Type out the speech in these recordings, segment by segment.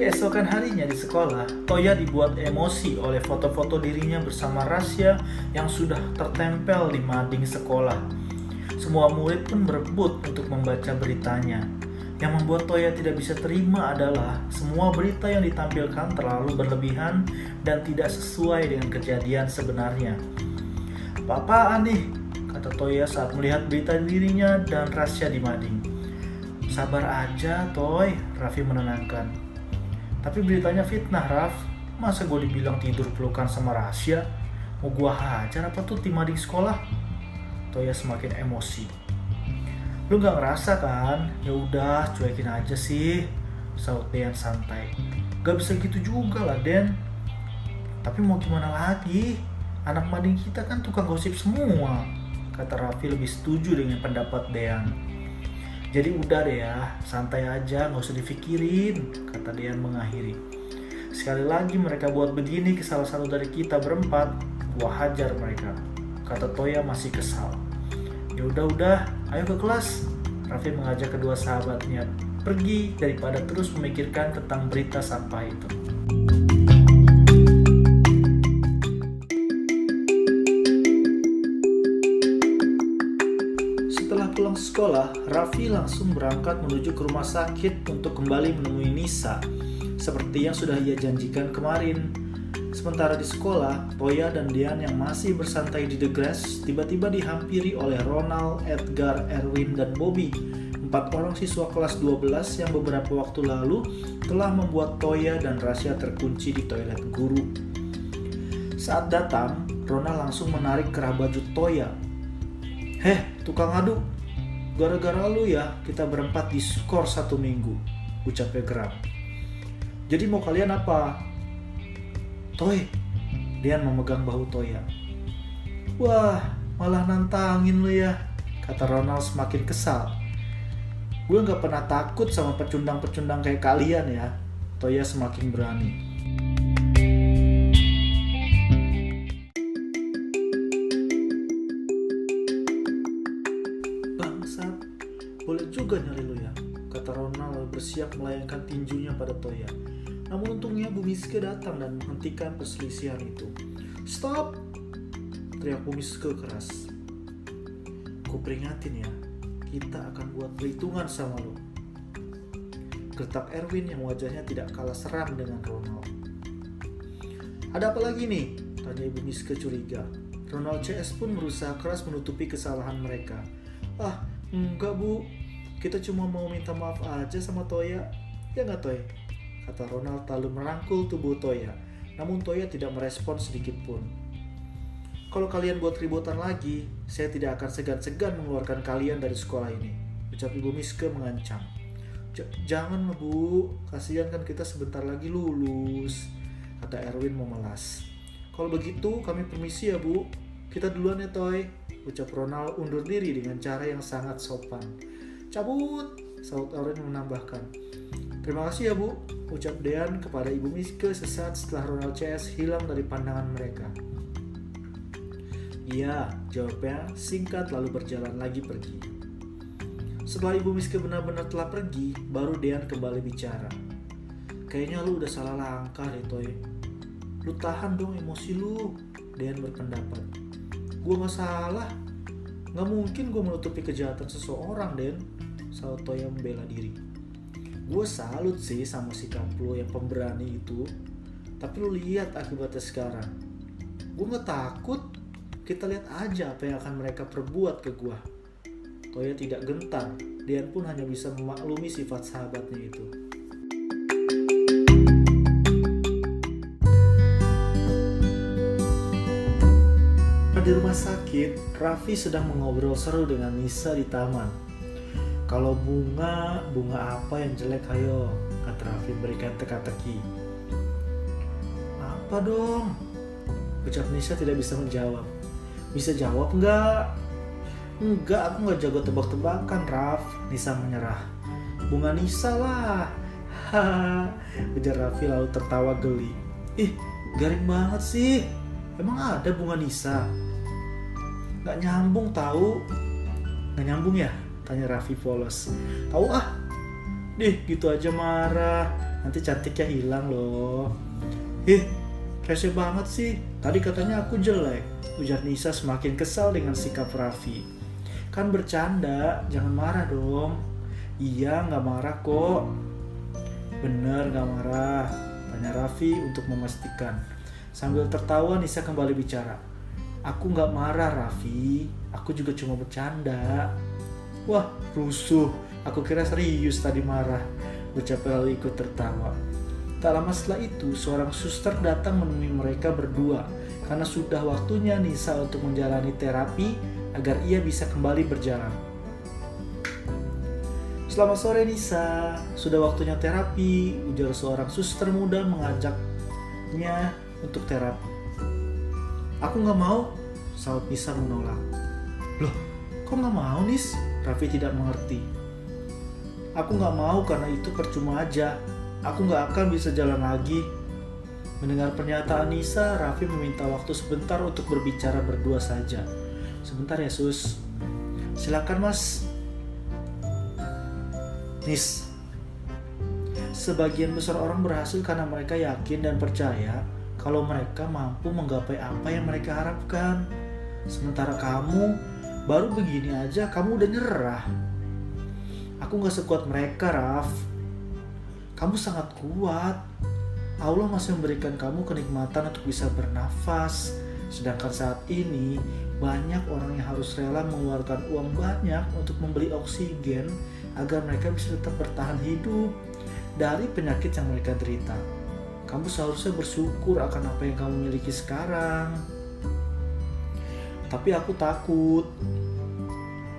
Keesokan harinya di sekolah, Toya dibuat emosi oleh foto-foto dirinya bersama Rasya yang sudah tertempel di mading sekolah. Semua murid pun berebut untuk membaca beritanya. Yang membuat Toya tidak bisa terima adalah semua berita yang ditampilkan terlalu berlebihan dan tidak sesuai dengan kejadian sebenarnya. "Apa-apaan nih?" kata Toya saat melihat berita dirinya dan Rasya di mading. "Sabar aja, Toy," Raffi menenangkan. "Tapi beritanya fitnah, Raf. Masa gue dibilang tidur pelukan sama Rasya? Mau gue hajar apa tuh tim mading sekolah?" Toya semakin emosi. "Lu gak ngerasa kan? Ya udah, cuekin aja sih," saut Dean santai. "Gak bisa gitu juga lah, Den. Tapi mau gimana lagi? Anak mading kita kan tukang gosip semua," kata Raffi lebih setuju dengan pendapat Dean. "Jadi udah deh ya, santai aja, gak usah dipikirin," kata Dean mengakhiri. "Sekali lagi mereka buat begini ke salah satu dari kita berempat, gua hajar mereka," kata Toya masih kesal. "Ya udah, ayo ke kelas." Raffi mengajak kedua sahabatnya pergi daripada terus memikirkan tentang berita sampah itu. Setelah pulang sekolah, Raffi langsung berangkat menuju ke rumah sakit untuk kembali menemui Nisa, seperti yang sudah ia janjikan kemarin. Sementara di sekolah, Toya dan Dean yang masih bersantai di The Grass tiba-tiba dihampiri oleh Ronald, Edgar, Erwin, dan Bobby, 4 orang siswa kelas 12 yang beberapa waktu lalu telah membuat Toya dan Rasya terkunci di toilet guru. Saat datang, Ronald langsung menarik kerah baju Toya. "Heh, tukang adu, gara-gara lu ya kita berempat diskor 1 minggu," ucapnya geram. "Jadi mau kalian apa?" "Toy," Dean memegang bahu Toya. "Wah, malah nantangin lu ya," kata Ronald semakin kesal. "Gue gak pernah takut sama pecundang-pecundang kayak kalian ya," Toya semakin berani. "Bangsat, boleh juga nyari lu ya," kata Ronald lalu bersiap melayangkan tinjunya pada Toya. Namun untungnya Bu Miske datang dan menghentikan perselisihan itu. "Stop!" teriak Bu Miske keras. "Ku peringatin ya, kita akan buat perhitungan sama lo," gertak Erwin yang wajahnya tidak kalah seram dengan Ronald. "Ada apa lagi nih?" tanya Ibu Miske curiga. Ronald CS pun berusaha keras menutupi kesalahan mereka. "Ah, enggak Bu, kita cuma mau minta maaf aja sama Toya. Ya nggak Toy?" kata Ronald lalu merangkul tubuh Toya. Namun Toya tidak merespon sedikit pun. "Kalau kalian buat ributan lagi, saya tidak akan segan-segan mengeluarkan kalian dari sekolah ini," ucap Ibu Miske mengancam. Jangan Bu, kasihan kan kita sebentar lagi lulus," kata Erwin memelas. "Kalau begitu kami permisi ya Bu, kita duluan ya Toy," ucap Ronald undur diri dengan cara yang sangat sopan. "Cabut," saut Erwin menambahkan. "Terima kasih ya Bu," ucap Dean kepada Ibu Miske sesaat setelah Ronald CS hilang dari pandangan mereka. "Iya," jawabnya singkat lalu berjalan lagi pergi. Setelah Ibu Miske benar-benar telah pergi, baru Dean kembali bicara. "Kayaknya lu udah salah langkah deh Toy. Lu tahan dong emosi lu," Dean berpendapat. "Gua gak salah. Gak mungkin gue menutupi kejahatan seseorang, Den," saut Toya membela diri. "Gue salut sih sama sikap lu yang pemberani itu. Tapi lu lihat akibatnya sekarang. Gue gak takut. Kita lihat aja apa yang akan mereka perbuat ke gue." Toya tidak gentar. Dean pun hanya bisa memaklumi sifat sahabatnya itu. Di rumah sakit, Raffi sedang mengobrol seru dengan Nisa di taman. "Kalau bunga apa yang jelek ayo?" kata Raffi berikan teka-teki. "Apa dong?" ucap Nisa tidak bisa menjawab. "Bisa jawab nggak?" "Enggak, aku nggak jago tebak-tebakan, Raf," Nisa menyerah. "Bunga Nisa lah." "Haha," ujar Raffi lalu tertawa geli. "Ih, garing banget sih. Emang ada bunga Nisa?" "Nggak nyambung tahu." "Nggak nyambung ya?" tanya Raffi polos. "Tahu ah, Dih, gitu aja marah. Nanti cantiknya hilang loh. Rese banget sih. Tadi katanya aku jelek, ujar Nisa semakin kesal dengan sikap Raffi. Kan bercanda, jangan marah dong. Iya, gak marah kok. Bener gak marah, tanya Raffi untuk memastikan. Sambil tertawa Nisa kembali bicara. Aku gak marah Raffi, aku juga cuma bercanda. Wah, rusuh. Aku kira serius tadi marah. Ucap lalu ikut tertawa. Tak lama setelah itu, seorang suster datang menemui mereka berdua karena sudah waktunya Nisa untuk menjalani terapi agar ia bisa kembali berjalan. Selamat sore Nisa, sudah waktunya terapi, ujar seorang suster muda mengajaknya untuk terapi. Aku gak mau, saut Nisa menolak. Loh, kok gak mau Nis? Raffi tidak mengerti. Aku gak mau karena itu percuma aja. Aku gak akan bisa jalan lagi. Mendengar pernyataan Nisa, Raffi meminta waktu sebentar untuk berbicara berdua saja. Sebentar ya sus. Silakan mas. Nis, sebagian besar orang berhasil karena mereka yakin dan percaya kalau mereka mampu menggapai apa yang mereka harapkan. Sementara kamu, baru begini aja kamu udah nyerah. Aku gak sekuat mereka, Raf. Kamu sangat kuat. Allah masih memberikan kamu kenikmatan untuk bisa bernafas. Sedangkan saat ini, banyak orang yang harus rela mengeluarkan uang banyak untuk membeli oksigen agar mereka bisa tetap bertahan hidup dari penyakit yang mereka derita. Kamu seharusnya bersyukur akan apa yang kamu miliki sekarang. Tapi aku takut.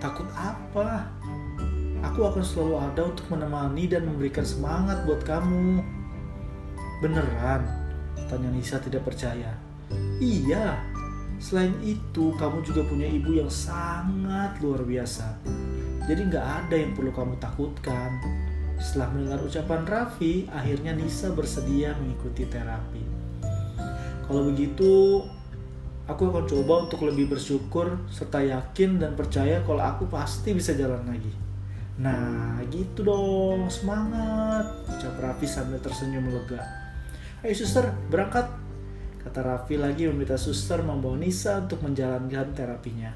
Takut apa? Aku akan selalu ada untuk menemani dan memberikan semangat buat kamu. Beneran? Tanya Nisa tidak percaya. Iya, selain itu kamu juga punya ibu yang sangat luar biasa. Jadi gak ada yang perlu kamu takutkan. Setelah mendengar ucapan Raffi, akhirnya Nisa bersedia mengikuti terapi. Kalau begitu, aku akan coba untuk lebih bersyukur serta yakin dan percaya kalau aku pasti bisa jalan lagi. Nah, gitu dong, semangat, ucap Raffi sambil tersenyum lega. Ayo suster, berangkat, kata Raffi lagi meminta suster membawa Nisa untuk menjalankan terapinya.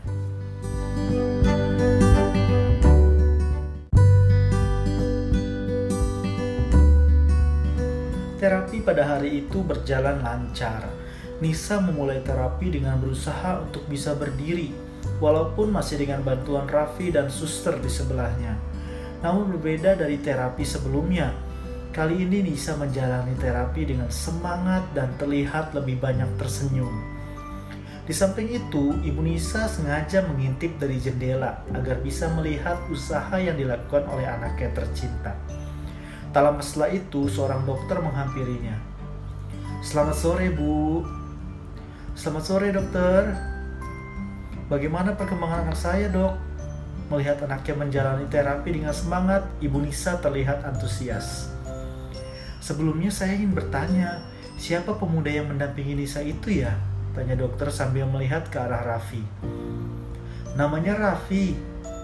Terapi pada hari itu berjalan lancar. Nisa memulai terapi dengan berusaha untuk bisa berdiri, walaupun masih dengan bantuan Raffi dan suster di sebelahnya. Namun berbeda dari terapi sebelumnya, kali ini Nisa menjalani terapi dengan semangat dan terlihat lebih banyak tersenyum. Di samping itu, Ibu Nisa sengaja mengintip dari jendela agar bisa melihat usaha yang dilakukan oleh anaknya tercinta. Tak lama setelah itu, seorang dokter menghampirinya. Selamat sore, Bu. Selamat sore, dokter. Bagaimana perkembangan anak saya, dok? Melihat anaknya menjalani terapi dengan semangat, Ibu Nisa terlihat antusias. Sebelumnya saya ingin bertanya, siapa pemuda yang mendampingi Nisa itu ya? Tanya dokter sambil melihat ke arah Raffi. Namanya Raffi.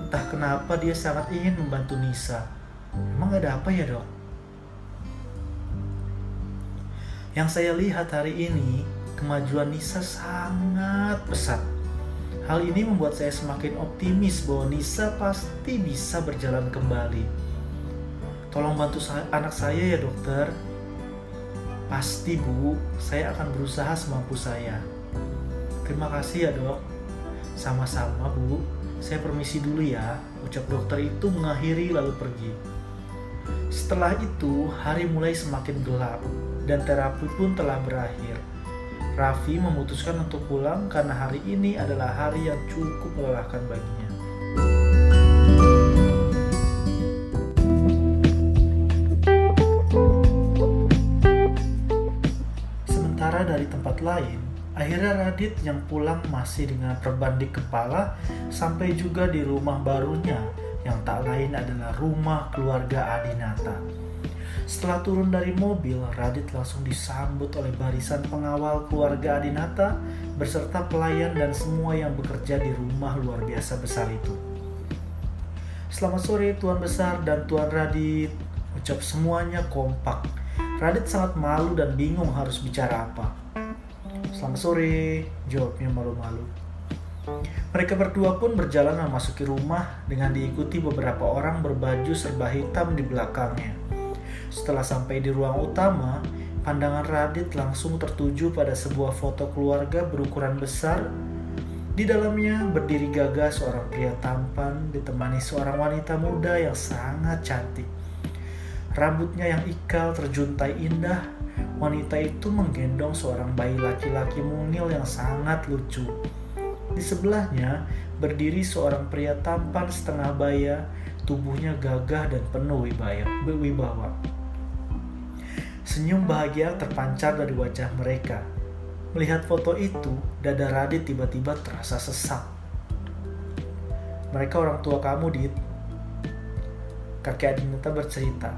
Entah kenapa dia sangat ingin membantu Nisa. Emang ada apa ya, dok? Yang saya lihat hari ini, kemajuan Nisa sangat pesat. Hal ini membuat saya semakin optimis bahwa Nisa pasti bisa berjalan kembali. Tolong bantu anak saya ya dokter. Pasti Bu, saya akan berusaha semampu saya. Terima kasih ya dok. Sama-sama Bu, saya permisi dulu ya, ucap dokter itu mengakhiri lalu pergi. Setelah itu, hari mulai semakin gelap dan terapi pun telah berakhir. Raffi memutuskan untuk pulang karena hari ini adalah hari yang cukup melelahkan baginya. Sementara dari tempat lain, akhirnya Radit yang pulang masih dengan perban di kepala sampai juga di rumah barunya yang tak lain adalah rumah keluarga Adinata. Setelah turun dari mobil, Radit langsung disambut oleh barisan pengawal keluarga Adinata beserta pelayan dan semua yang bekerja di rumah luar biasa besar itu. Selamat sore Tuan Besar dan Tuan Radit, ucap semuanya kompak. Radit sangat malu dan bingung harus bicara apa. Selamat sore, jawabnya malu-malu. Mereka berdua pun berjalan memasuki rumah dengan diikuti beberapa orang berbaju serba hitam di belakangnya. Setelah sampai di ruang utama, pandangan Radit langsung tertuju pada sebuah foto keluarga berukuran besar. Di dalamnya berdiri gagah seorang pria tampan ditemani seorang wanita muda yang sangat cantik. Rambutnya yang ikal terjuntai indah, wanita itu menggendong seorang bayi laki-laki mungil yang sangat lucu. Di sebelahnya berdiri seorang pria tampan setengah baya, tubuhnya gagah dan penuh wibawa. Senyum bahagia terpancar dari wajah mereka. Melihat foto itu, dada Radit tiba-tiba terasa sesak. Mereka orang tua kamu, Dit. Kakek Adinata bercerita.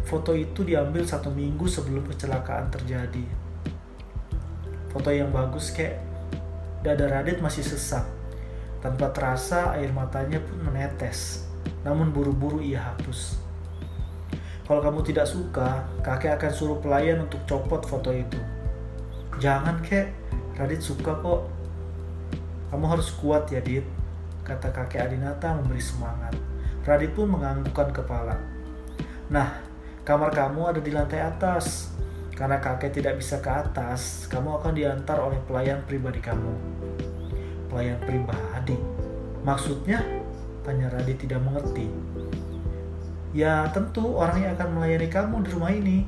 Foto itu diambil 1 minggu sebelum kecelakaan terjadi. Foto yang bagus, kek. Dada Radit masih sesak. Tanpa terasa air matanya pun menetes. Namun buru-buru ia hapus. Kalau kamu tidak suka, kakek akan suruh pelayan untuk copot foto itu. Jangan, kek. Radit suka kok. Kamu harus kuat ya, Dit, kata kakek Adinata memberi semangat. Radit pun menganggukkan kepala. Nah, kamar kamu ada di lantai atas. Karena kakek tidak bisa ke atas, kamu akan diantar oleh pelayan pribadi kamu. Pelayan pribadi? Maksudnya? Tanya Radit tidak mengerti. Ya tentu orang yang akan melayani kamu di rumah ini,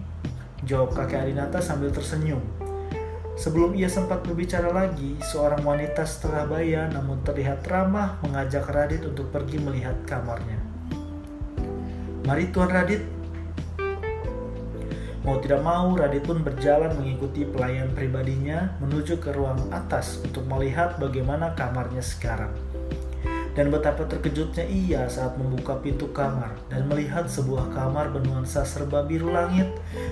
jawab kakek Adinata sambil tersenyum. Sebelum ia sempat berbicara lagi, seorang wanita setengah baya namun terlihat ramah mengajak Radit untuk pergi melihat kamarnya. Mari Tuan Radit. Mau tidak mau, Radit pun berjalan mengikuti pelayan pribadinya menuju ke ruang atas untuk melihat bagaimana kamarnya sekarang. Dan betapa terkejutnya ia saat membuka pintu kamar dan melihat sebuah kamar bernuansa serba biru langit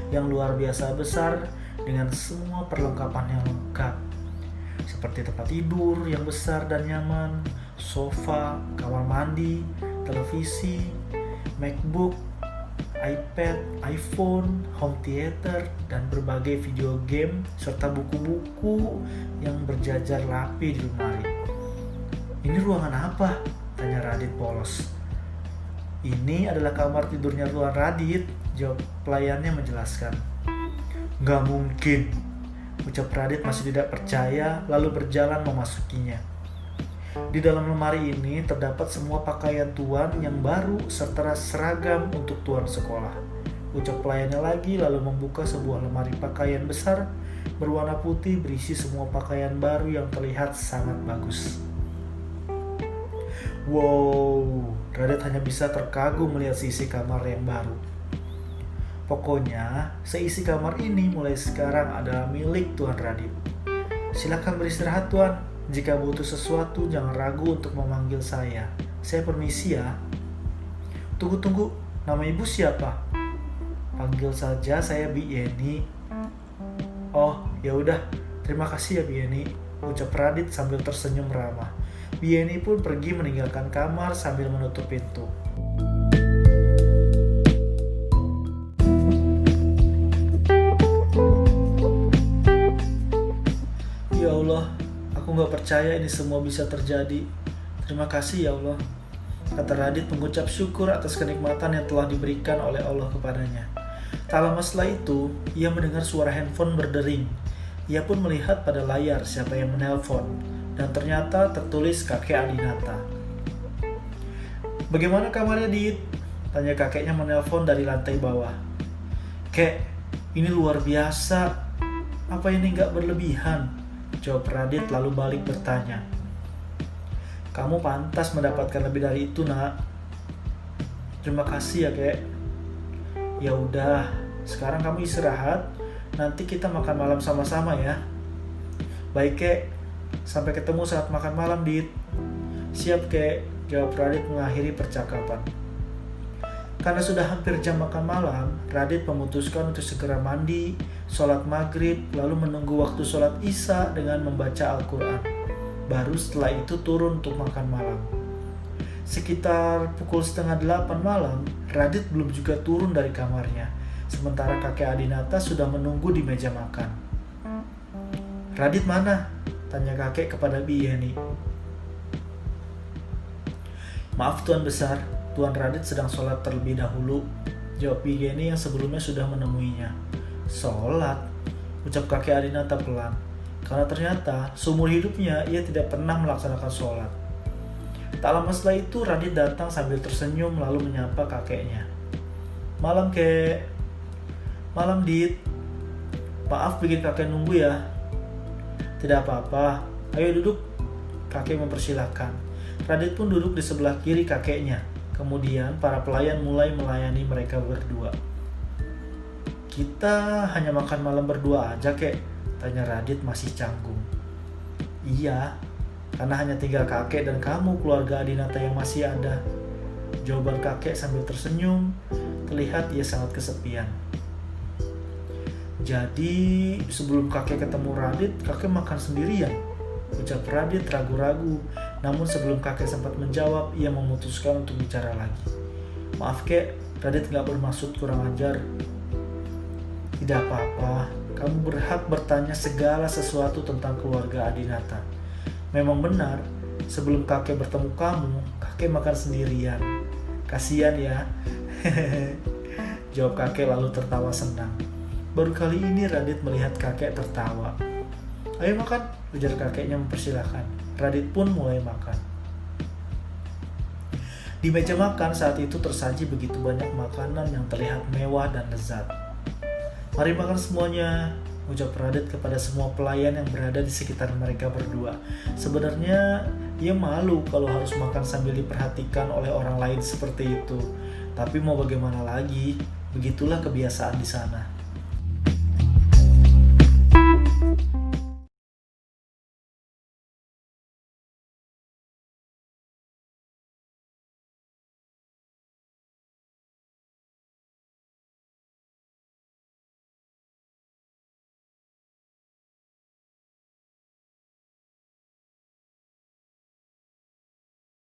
yang luar biasa besar dengan semua perlengkapan yang lengkap. Seperti tempat tidur yang besar dan nyaman, sofa, kamar mandi, televisi, MacBook, iPad, iPhone, home theater, dan berbagai video game serta buku-buku yang berjajar rapi di lemari. Ini ruangan apa? Tanya Radit polos. Ini adalah kamar tidurnya Tuan Radit, jawab pelayannya menjelaskan. Gak mungkin, ucap Radit masih tidak percaya lalu berjalan memasukinya. Di dalam lemari ini terdapat semua pakaian tuan yang baru serta seragam untuk tuan sekolah. Ucap pelayannya lagi lalu membuka sebuah lemari pakaian besar berwarna putih berisi semua pakaian baru yang terlihat sangat bagus. Wow, Radit hanya bisa terkagum melihat sisi kamar yang baru. Pokoknya, seisi kamar ini mulai sekarang adalah milik Tuan Radit. Silakan beristirahat, Tuan. Jika butuh sesuatu, jangan ragu untuk memanggil saya. Saya permisi ya. Tunggu, nama ibu siapa? Panggil saja saya Bi Yeni. Oh, ya udah. Terima kasih ya Bi Yeni, ucap Radit sambil tersenyum ramah. Bi Yeni pun pergi meninggalkan kamar sambil menutup pintu. Ya Allah, aku gak percaya ini semua bisa terjadi. Terima kasih ya Allah, kata Radit mengucap syukur atas kenikmatan yang telah diberikan oleh Allah kepadanya. Tak lama setelah itu, ia mendengar suara handphone berdering. Ia pun melihat pada layar siapa yang menelpon, dan ternyata tertulis kakek Adinata. Bagaimana kamarnya, Dit? Tanya kakeknya menelpon dari lantai bawah. Kek, ini luar biasa. Apa ini gak berlebihan? Jawab Radit lalu balik bertanya. Kamu pantas mendapatkan lebih dari itu, nak. Terima kasih ya, kek. Ya udah, sekarang kamu istirahat. Nanti kita makan malam sama-sama ya. Baik, kek. Sampai ketemu saat makan malam, Dit. Siap, kek. Jawab Radit mengakhiri percakapan. Karena sudah hampir jam makan malam, Radit memutuskan untuk segera mandi, sholat maghrib, lalu menunggu waktu sholat isya dengan membaca Al-Quran. Baru setelah itu turun untuk makan malam. Sekitar pukul 7:30 malam, Radit belum juga turun dari kamarnya. Sementara kakek Adinata sudah menunggu di meja makan. "Radit mana?" tanya kakek kepada Bi Yeni. "Maaf Tuan Besar, Tuan Radit sedang sholat terlebih dahulu," jawab Bi Yeni yang sebelumnya sudah menemuinya. "Sholat?" ucap kakek Adinata pelan, karena ternyata seumur hidupnya ia tidak pernah melaksanakan sholat. Tak lama setelah itu Radit datang sambil tersenyum lalu menyapa kakeknya. "Malam kek." "Malam Dit. Maaf bikin kakek nunggu ya." "Tidak apa-apa, ayo duduk," kakek mempersilahkan. Radit pun duduk di sebelah kiri kakeknya. Kemudian para pelayan mulai melayani mereka berdua. "Kita hanya makan malam berdua aja kek?" tanya Radit masih canggung. "Iya, karena hanya tinggal kakek dan kamu keluarga Adinata yang masih ada," jawaban kakek sambil tersenyum. Terlihat ia sangat kesepian. "Jadi sebelum kakek ketemu Radit, kakek makan sendirian?" ucap Radit ragu-ragu. Namun sebelum kakek sempat menjawab, ia memutuskan untuk bicara lagi. "Maaf kek, Radit gak bermaksud kurang ajar." "Tidak apa-apa, kamu berhak bertanya segala sesuatu tentang keluarga Adinata. Memang benar, sebelum kakek bertemu kamu, kakek makan sendirian. Kasian ya." jawab kakek lalu tertawa senang. Baru kali ini Radit melihat kakek tertawa. "Ayo makan," ujar kakeknya mempersilahkan. Radit pun mulai makan. Di meja makan saat itu tersaji begitu banyak makanan yang terlihat mewah dan lezat. "Mari makan semuanya," ucap Radit kepada semua pelayan yang berada di sekitar mereka berdua. Sebenarnya ia malu kalau harus makan sambil diperhatikan oleh orang lain seperti itu. Tapi mau bagaimana lagi, begitulah kebiasaan di sana.